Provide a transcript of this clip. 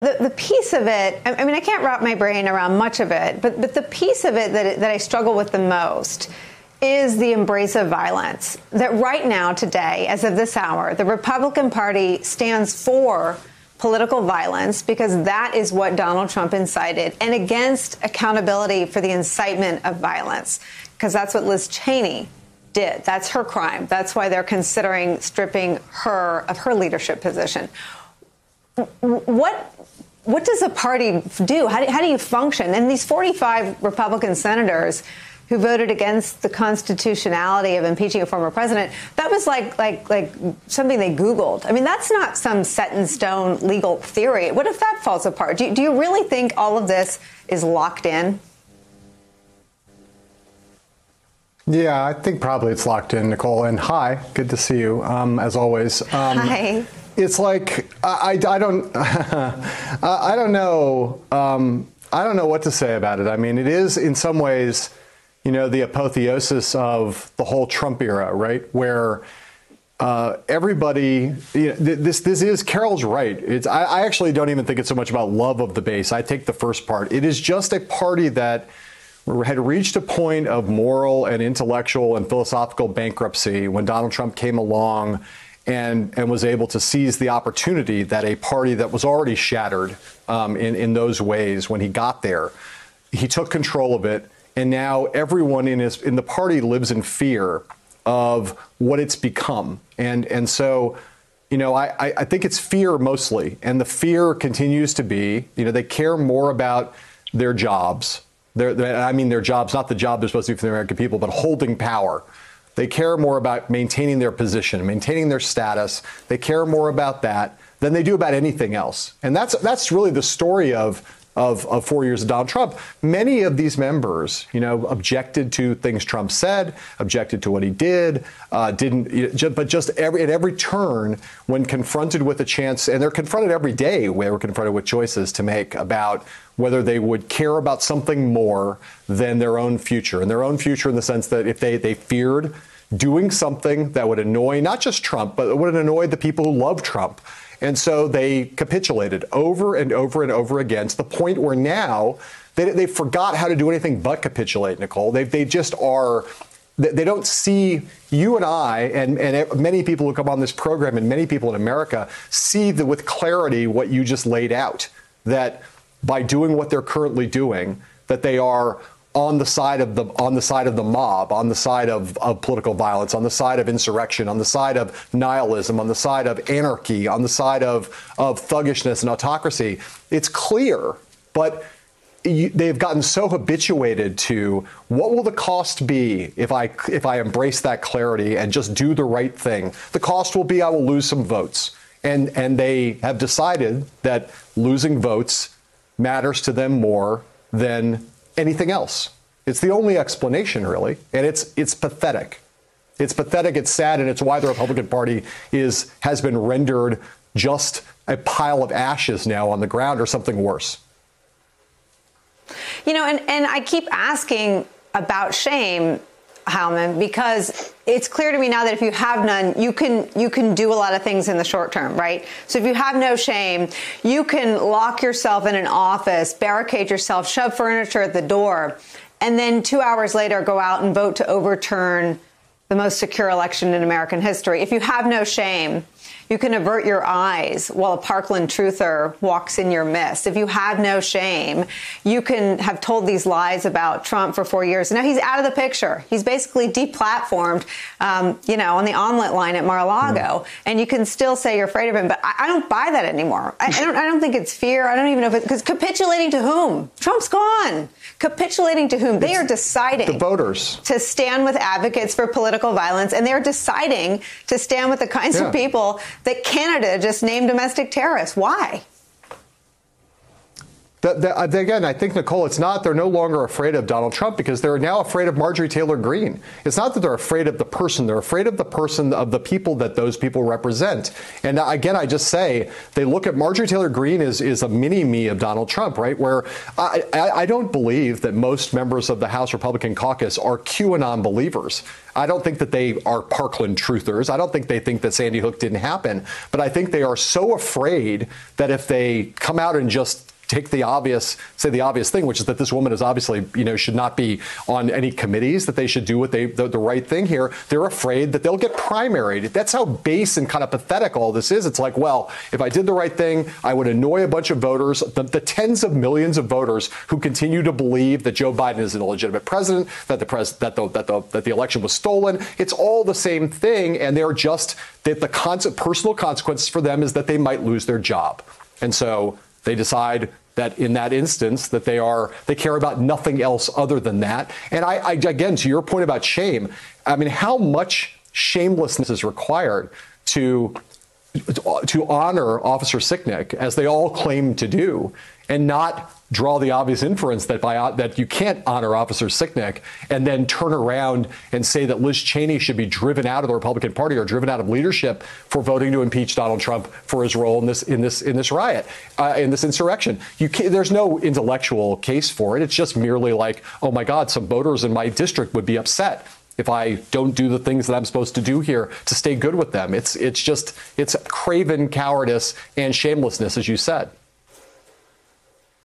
The piece of it, I mean, I can't wrap my brain around much of it, but the piece of it that I struggle with the most is the embrace of violence. That right now, today, as of this hour, the Republican Party stands for political violence because that is what Donald Trump incited, and against accountability for the incitement of violence, because that's what Liz Cheney did. That's her crime. That's why they're considering stripping her of her leadership position. What does a party do? How do you function? And these 45 Republican senators who voted against the constitutionality of impeaching a former president, that was like something they Googled. I mean, that's not some set in stone legal theory. What if that falls apart? Do you really think all of this is locked in? Yeah, I think probably it's locked in, Nicole. And hi, good to see you, as always. Hi. It's like I don't I don't know what to say about it. I mean, it is in some ways, you know, the apotheosis of the whole Trump era, right? Where everybody, you know, this is, Carol's right. I actually don't even think it's so much about love of the base. I take the first part. It is just a party that had reached a point of moral and intellectual and philosophical bankruptcy when Donald Trump came along and was able to seize the opportunity that a party that was already shattered in those ways when he got there. He took control of it, and now everyone in the party lives in fear of what it's become. And so, you know, I think it's fear mostly, and the fear continues to be, you know, they care more about their jobs. I mean their jobs, not the job they're supposed to do for the American people, but holding power. They care more about maintaining their position, maintaining their status. They care more about that than they do about anything else. And that's really the story of 4 years of Donald Trump. Many of these members, you know, objected to things Trump said, objected to what he did, but just at every turn, when confronted with a chance, and they're confronted every day, where we're confronted with choices to make about whether they would care about something more than their own future. And their own future in the sense that if they feared doing something that would annoy not just Trump, but it would annoy the people who love Trump. And so they capitulated over and over and over again, to the point where now they forgot how to do anything but capitulate, Nicole. They just are. They don't see you and I and many people who come on this program and many people in America see with clarity what you just laid out, that by doing what they're currently doing, that they are on the side of the mob, on the side of political violence, on the side of insurrection, on the side of nihilism, on the side of anarchy, on the side of thuggishness and autocracy. It's clear, but they've gotten so habituated to what will the cost be if I embrace that clarity and just do the right thing. The cost will be I will lose some votes, and they have decided that losing votes matters to them more than anything else. It's the only explanation, really, and it's pathetic. It's pathetic, it's sad, and it's why the Republican Party has been rendered just a pile of ashes now on the ground, or something worse. You know, and I keep asking about shame, Heilemann, because it's clear to me now that if you have none, you can do a lot of things in the short term, right? So if you have no shame, you can lock yourself in an office, barricade yourself, shove furniture at the door, and then 2 hours later go out and vote to overturn the most secure election in American history. If you have no shame, you can avert your eyes while a Parkland truther walks in your midst. If you have no shame, you can have told these lies about Trump for 4 years. Now he's out of the picture. He's basically deplatformed, you know, on the omelet line at Mar-a-Lago. And you can still say you're afraid of him. But I don't buy that anymore. I don't think it's fear. I don't even know if it's because capitulating to whom? Trump's gone. Capitulating to whom? They are deciding the voters to stand with advocates for political violence, and they're deciding to stand with the kinds of people that Canada just named domestic terrorists. Why? Again, I think, Nicole, it's not they're no longer afraid of Donald Trump because they're now afraid of Marjorie Taylor Greene. It's not that they're afraid of the person. They're afraid of the person, of the people that those people represent. And again, I just say they look at Marjorie Taylor Greene is a mini-me of Donald Trump, right? Where I don't believe that most members of the House Republican caucus are QAnon believers. I don't think that they are Parkland truthers. I don't think they think that Sandy Hook didn't happen. But I think they are so afraid that if they come out and just take the obvious, say the obvious thing, which is that this woman is obviously, should not be on any committees, that they should do what the right thing here. They're afraid that they'll get primaried. That's how base and kind of pathetic all this is. It's like, well, if I did the right thing, I would annoy a bunch of voters, the tens of millions of voters who continue to believe that Joe Biden is an illegitimate president, that the election was stolen. It's all the same thing, and they're just that the personal consequences for them is that they might lose their job, and so they decide that in that instance that they care about nothing else other than that. And I again, to your point about shame, I mean, how much shamelessness is required to honor Officer Sicknick, as they all claim to do, and not draw the obvious inference that you can't honor Officer Sicknick and then turn around and say that Liz Cheney should be driven out of the Republican Party or driven out of leadership for voting to impeach Donald Trump for his role in this riot, in this insurrection. There's no intellectual case for it. It's just merely like, oh my God, some voters in my district would be upset if I don't do the things that I'm supposed to do here to stay good with them. It's craven cowardice and shamelessness, as you said.